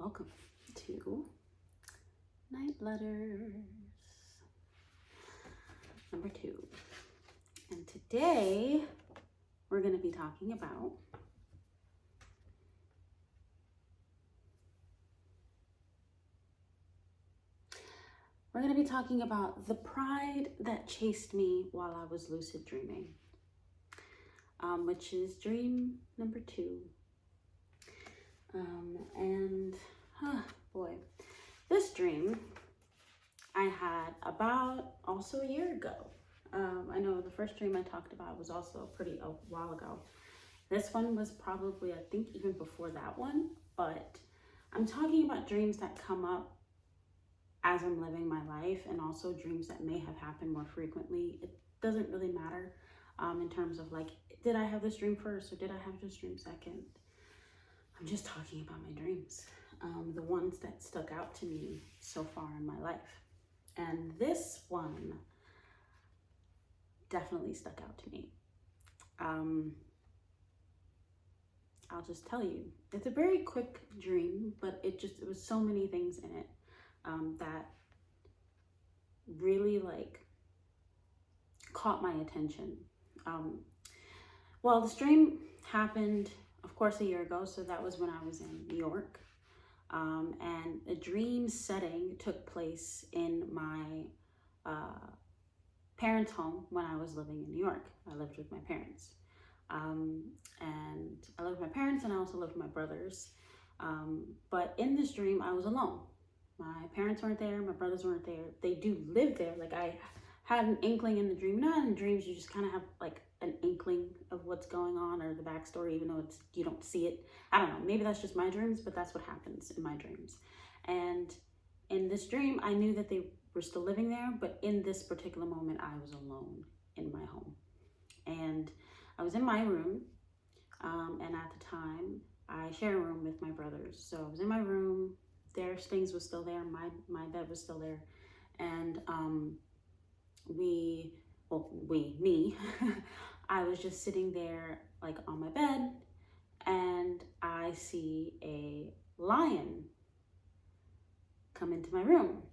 welcome to Night Letters number 2. And today we're going to be talking about the pride that chased me while I was lucid dreaming, which is dream number 2. Boy, this dream I had about also a year ago. I know the first dream I talked about was also a while ago. This one was probably, I think, even before that one, but I'm talking about dreams that come up as I'm living my life, and also dreams that may have happened more frequently. It doesn't really matter in terms of like, did I have this dream first or did I have this dream second? I'm just talking about my dreams, the ones that stuck out to me so far in my life. And this one definitely stuck out to me. I'll just tell you, it's a very quick dream, but it was so many things in it that really like caught my attention. Well, this dream happened, of course, a year ago, so that was when I was in New York. And the dream setting took place in my parents' home when I was living in New York. I lived with my parents. And I lived with my parents, and I also lived with my brothers. But in this dream, I was alone. My parents weren't there, my brothers weren't there. They do live there. Like, I had an inkling in the dream. Not in dreams, you just kind of have like an inkling of what's going on or the backstory, even though you don't see it. I don't know, maybe that's just my dreams, but that's what happens in my dreams. And in this dream, I knew that they were still living there, but in this particular moment, I was alone in my home. And I was in my room, and at the time, I share a room with my brothers. So I was in my room, their things was still there, my bed was still there, and I was just sitting there like on my bed, and I see a lion come into my room.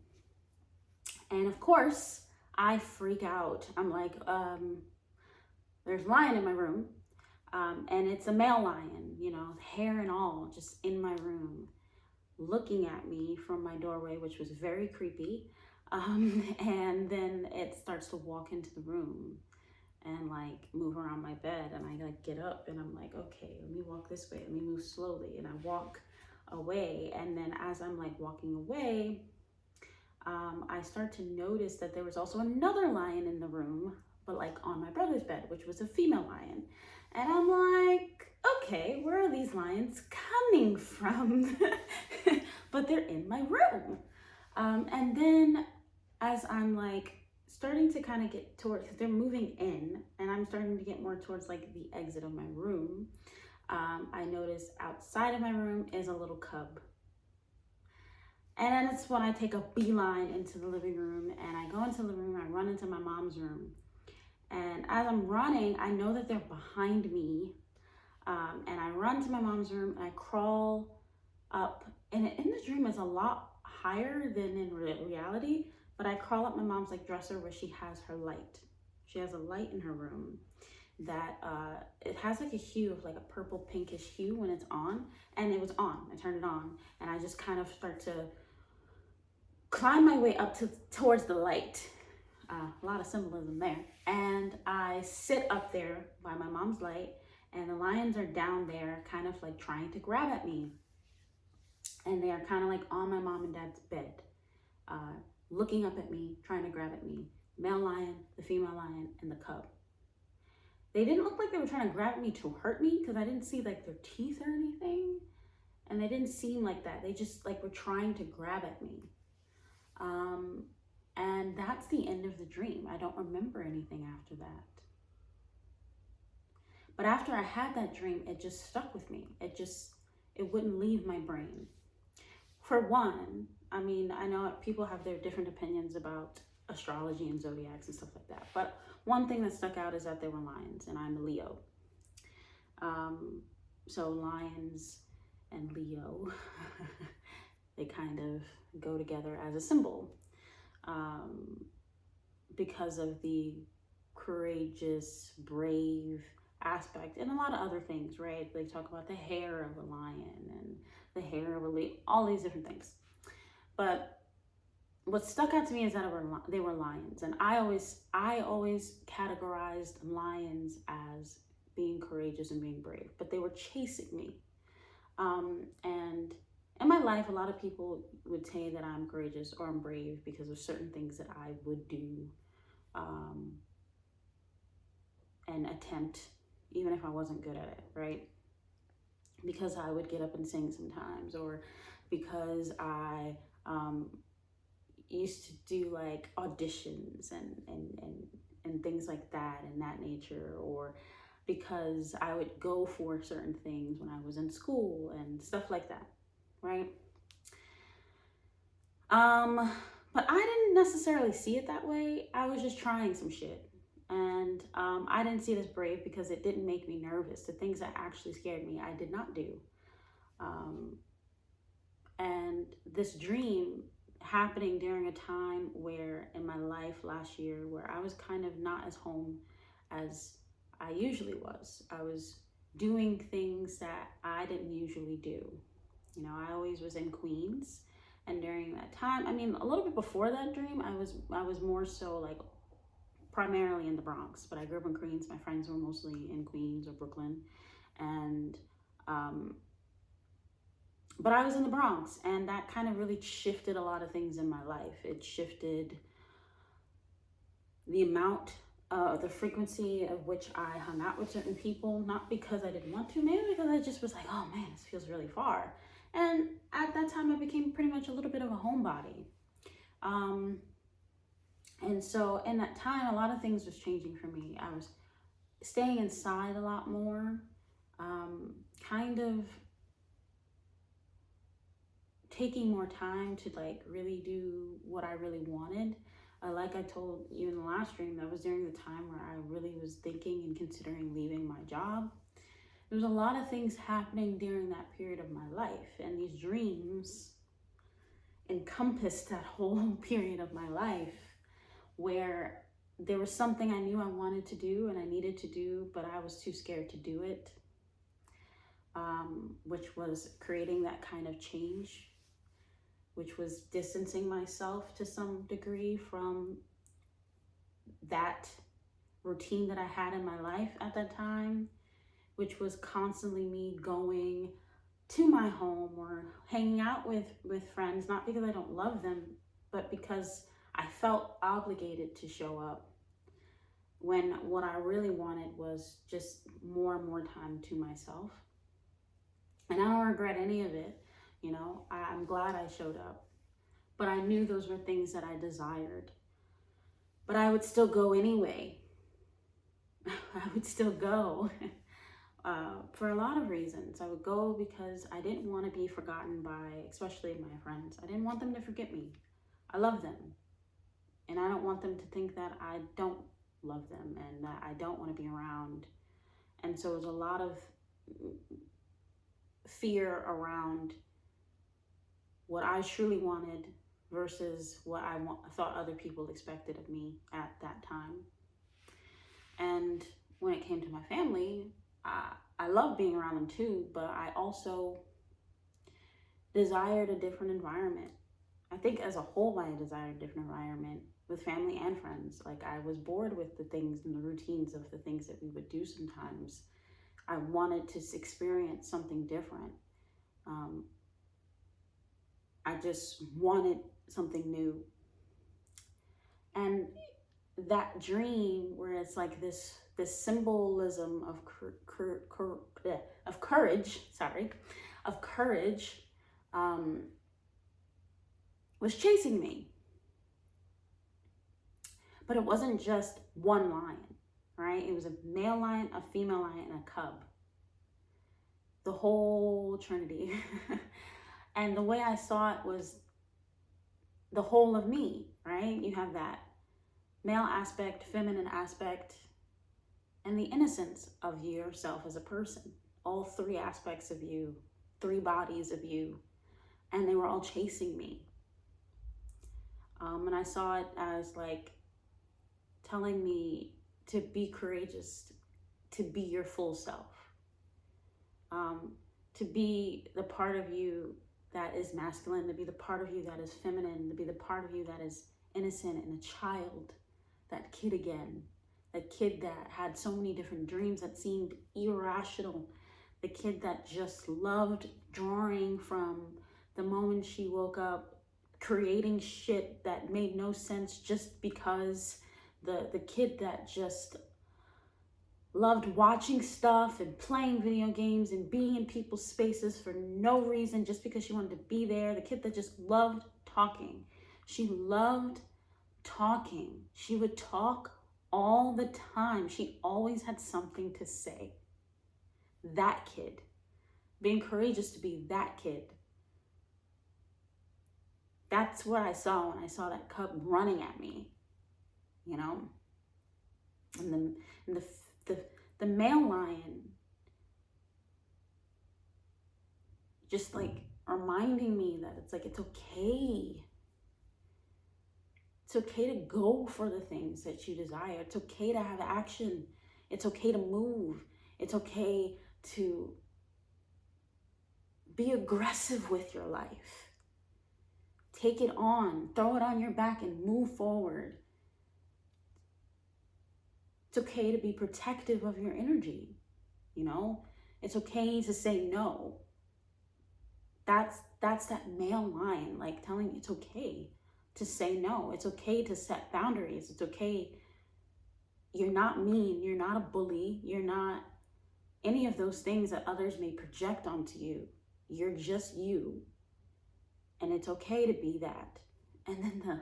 And of course, I freak out. I'm like, there's a lion in my room, and it's a male lion, you know, hair and all, just in my room, looking at me from my doorway, which was very creepy. And then it starts to walk into the room and like move around my bed, and I like get up and I'm like, okay, let me walk this way, let me move slowly, and I walk away. And then as I'm like walking away, I start to notice that there was also another lion in the room, but like on my brother's bed, which was a female lion. And I'm like, okay, where are these lions coming from? But they're in my room. And then as I'm like starting to kind of get towards, because they're moving in, and I'm starting to get more towards like the exit of my room, I notice outside of my room is a little cub. And then it's when I take a beeline into the living room, and I go into the living room, I run into my mom's room. And as I'm running, I know that they're behind me. And I run to my mom's room, and I crawl up. And in the dream, it's a lot higher than in reality. But I crawl up my mom's like dresser where she has her light. She has a light in her room that it has like a hue of like a purple pinkish hue when it's on. And it was on. I turned it on, and I just kind of start to climb my way up towards the light. A lot of symbolism there. And I sit up there by my mom's light, and the lions are down there kind of like trying to grab at me. And they are kind of like on my mom and dad's bed, looking up at me, trying to grab at me. Male lion, the female lion, and the cub. They didn't look like they were trying to grab at me to hurt me, because I didn't see like their teeth or anything. And they didn't seem like that. They just like were trying to grab at me. And that's the end of the dream. I don't remember anything after that. But after I had that dream, it just stuck with me. It wouldn't leave my brain. For one, I mean, I know people have their different opinions about astrology and zodiacs and stuff like that. But one thing that stuck out is that they were lions, and I'm a Leo. So lions and Leo they kind of go together as a symbol, because of the courageous, brave aspect, and a lot of other things, right? They talk about the hair of a lion and the hair of a leaf, all these different things. But what stuck out to me is that they were lions, and I always categorized lions as being courageous and being brave, but they were chasing me. And in my life, a lot of people would say that I'm courageous or I'm brave because of certain things that I would do, and attempt, even if I wasn't good at it, right? Because I would get up and sing sometimes, or because I used to do like auditions and things like that in that nature, or because I would go for certain things when I was in school and stuff like that, right? But I didn't necessarily see it that way. I was just trying some shit. And I didn't see it as brave because it didn't make me nervous. The things that actually scared me, I did not do. And this dream happening during a time where in my life last year where I was kind of not as home as I usually was. I was doing things that I didn't usually do. You know, I always was in Queens, and during that time, I mean, a little bit before that dream, I was more so like primarily in the Bronx, but I grew up in Queens. My friends were mostly in Queens or Brooklyn, and but I was in the Bronx, and that kind of really shifted a lot of things in my life. It shifted the amount, the frequency of which I hung out with certain people, not because I didn't want to, maybe because I just was like, oh man, this feels really far. And at that time, I became pretty much a little bit of a homebody. And so in that time, a lot of things was changing for me. I was staying inside a lot more, kind of taking more time to like really do what I really wanted. Like I told you in the last dream, that was during the time where I really was thinking and considering leaving my job. There was a lot of things happening during that period of my life, and these dreams encompassed that whole period of my life where there was something I knew I wanted to do and I needed to do, but I was too scared to do it, which was creating that kind of change, which was distancing myself to some degree from that routine that I had in my life at that time, which was constantly me going to my home or hanging out with friends, not because I don't love them, but because I felt obligated to show up, when what I really wanted was just more and more time to myself. And I don't regret any of it. You know, I'm glad I showed up, but I knew those were things that I desired. But I would still go anyway. I would still go for a lot of reasons. I would go because I didn't want to be forgotten by, especially my friends. I didn't want them to forget me. I love them. And I don't want them to think that I don't love them and that I don't want to be around. And so it was a lot of fear around what I truly wanted versus what I thought other people expected of me at that time. And when it came to my family, I love being around them too, but I also desired a different environment. I think as a whole, I desired a different environment with family and friends. Like, I was bored with the things and the routines of the things that we would do sometimes. I wanted to experience something different. I just wanted something new. And that dream where it's like this symbolism of courage was chasing me. But it wasn't just one lion, right? It was a male lion, a female lion, and a cub. The whole trinity. And the way I saw it was the whole of me, right? You have that male aspect, feminine aspect, and the innocence of yourself as a person. All three aspects of you, three bodies of you, and they were all chasing me. And I saw it as like telling me to be courageous, to be your full self, to be the part of you that is masculine, to be the part of you that is feminine, to be the part of you that is innocent and a child, that kid again, that kid that had so many different dreams that seemed irrational, the kid that just loved drawing from the moment she woke up, creating shit that made no sense just because, the kid that just loved watching stuff and playing video games and being in people's spaces for no reason, just because she wanted to be there. The kid that just loved talking. She loved talking. She would talk all the time. She always had something to say. That kid. Being courageous to be that kid. That's what I saw when I saw that cub running at me, you know? And the male lion just like reminding me that it's like, it's okay. It's okay to go for the things that you desire. It's okay to have action. It's okay to move. It's okay to be aggressive with your life. Take it on, throw it on your back and move forward. It's okay to be protective of your energy, you know? It's okay to say no. That's that male lion, like telling you it's okay to say no. It's okay to set boundaries. It's okay. You're not mean. You're not a bully. You're not any of those things that others may project onto you. You're just you. And it's okay to be that. And then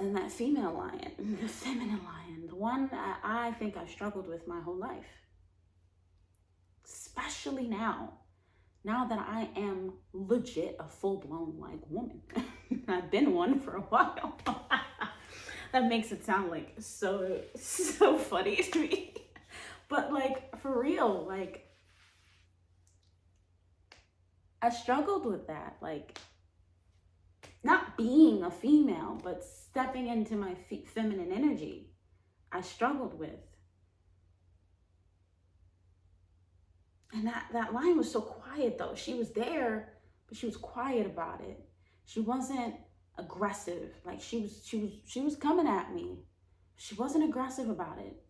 then that female lion, the feminine lion, the one that I think I've struggled with my whole life. Especially now that I am legit a full-blown like woman. I've been one for a while. That makes it sound like so funny to me. But like, for real, like, I struggled with that, like, not being a female, but stepping into my feminine energy. I struggled with. And that line was so quiet though. She was there, but she was quiet about it. She wasn't aggressive. Like she was coming at me. She wasn't aggressive about it.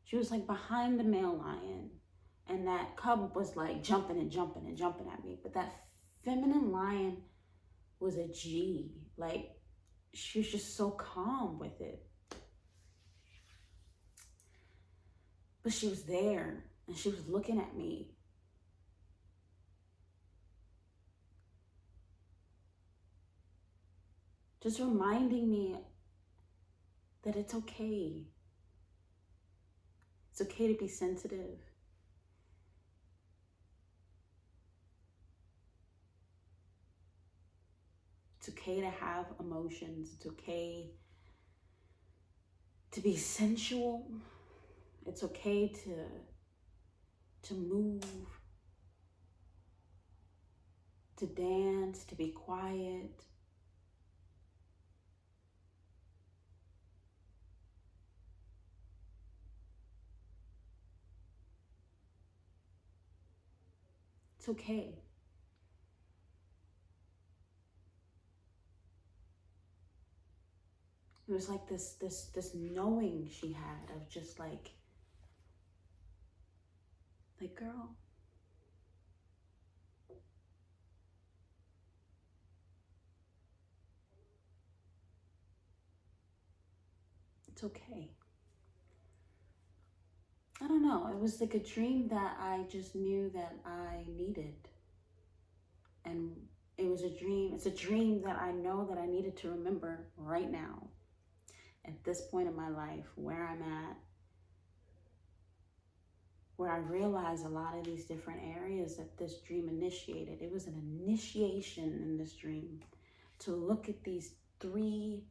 She was like behind the male lion. And that cub was like jumping and jumping and jumping at me. But that feminine lion was a G. Like, she was just so calm with it. But she was there and she was looking at me. Just reminding me that it's okay. It's okay to be sensitive. It's okay to have emotions. It's okay to be sensual. It's okay to move, to dance, to be quiet. It's okay. It was like this knowing she had of just like, girl, it's okay. I don't know. It was like a dream that I just knew that I needed. And it was a dream. It's a dream that I know that I needed to remember right now. At this point in my life, where I'm at, where I realize a lot of these different areas that this dream initiated. It was an initiation in this dream to look at these 3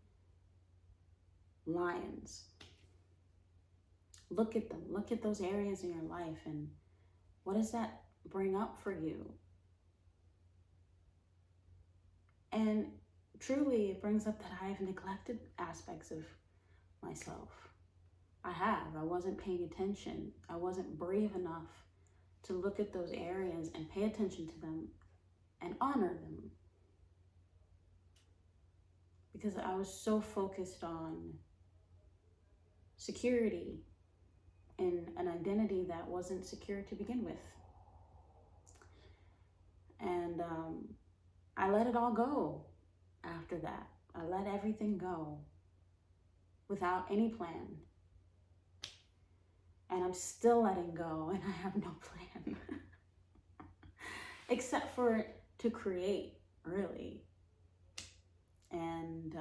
lions. Look at them. Look at those areas in your life and what does that bring up for you? truly, it brings up that I've neglected aspects of myself. I wasn't paying attention. I wasn't brave enough to look at those areas and pay attention to them and honor them. Because I was so focused on security in an identity that wasn't secure to begin with. And I let it all go after that. I let everything go without any plan. And I'm still letting go, and I have no plan. Except for to create, really. And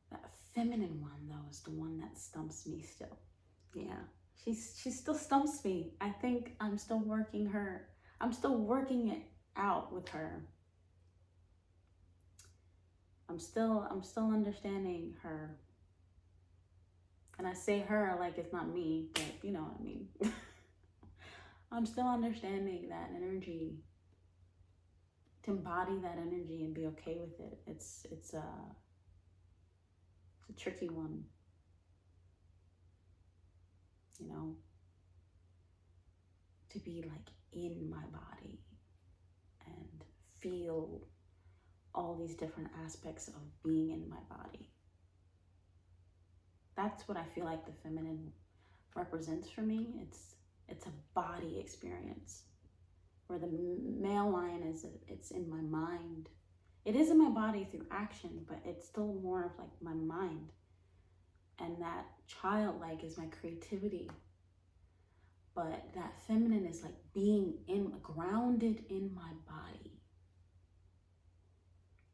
that feminine one, though, is the one that stumps me still. Yeah, she still stumps me. I think I'm still working it out with her. I'm still understanding her. And I say her like it's not me, but you know what I mean. I'm still understanding that energy, to embody that energy and be okay with it. It's a tricky one, you know, to be like in my body and feel all these different aspects of being in my body. That's what I feel like the feminine represents for me. It's a body experience, where the male line is, it's in my mind. It is in my body through action, but it's still more of like my mind. And that childlike is my creativity. But that feminine is like being grounded in my body.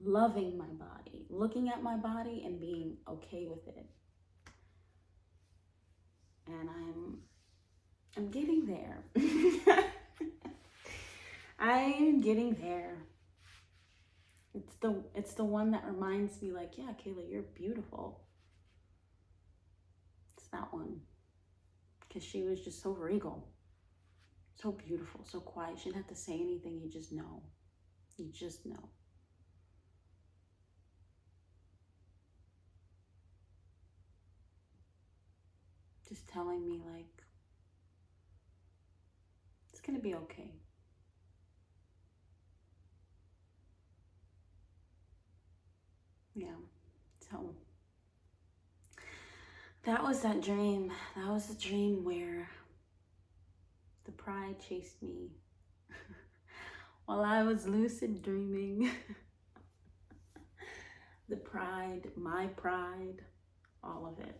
Loving my body, looking at my body and being okay with it. And I'm getting there. I'm getting there. It's the one that reminds me, like, yeah, Kayla, you're beautiful. It's that one. Because she was just so regal, so beautiful, so quiet. She didn't have to say anything. You just know. You just know. Just telling me, like, it's gonna be okay. Yeah, so that was that dream. That was the dream where the pride chased me while I was lucid dreaming. The pride, my pride, all of it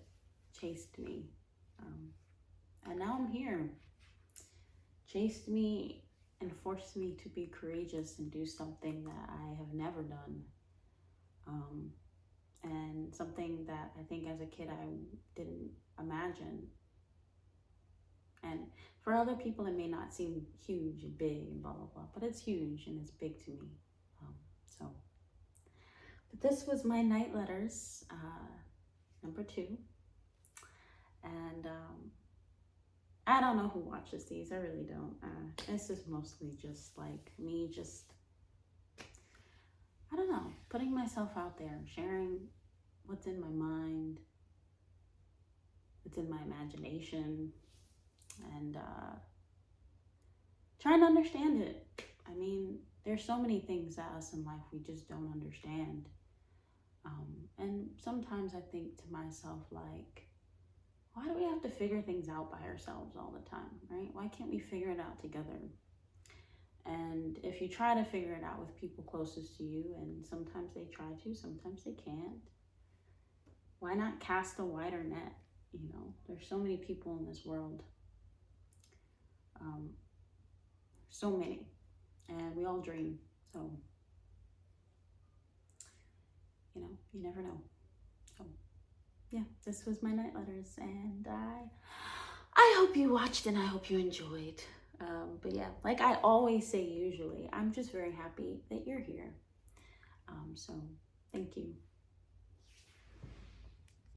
chased me. And now I'm here. Chased me and forced me to be courageous and do something that I have never done. And something that I think as a kid I didn't imagine. And for other people it may not seem huge and big and blah, blah, blah, but it's huge and it's big to me. But this was my night letters, number 2. And I don't know who watches these. I really don't. This is mostly just like me I don't know, putting myself out there, sharing what's in my mind, what's in my imagination, and trying to understand it. I mean, there's so many things that us in life we just don't understand. And sometimes I think to myself, like, why do we have to figure things out by ourselves all the time, right? Why can't we figure it out together? And if you try to figure it out with people closest to you, and sometimes they try to, sometimes they can't, why not cast a wider net? You know, there's so many people in this world. So many. And we all dream. So, you know, you never know. So, yeah, this was my night letters. And I hope you watched and I hope you enjoyed. But yeah, like I always say usually, I'm just very happy that you're here. So thank you.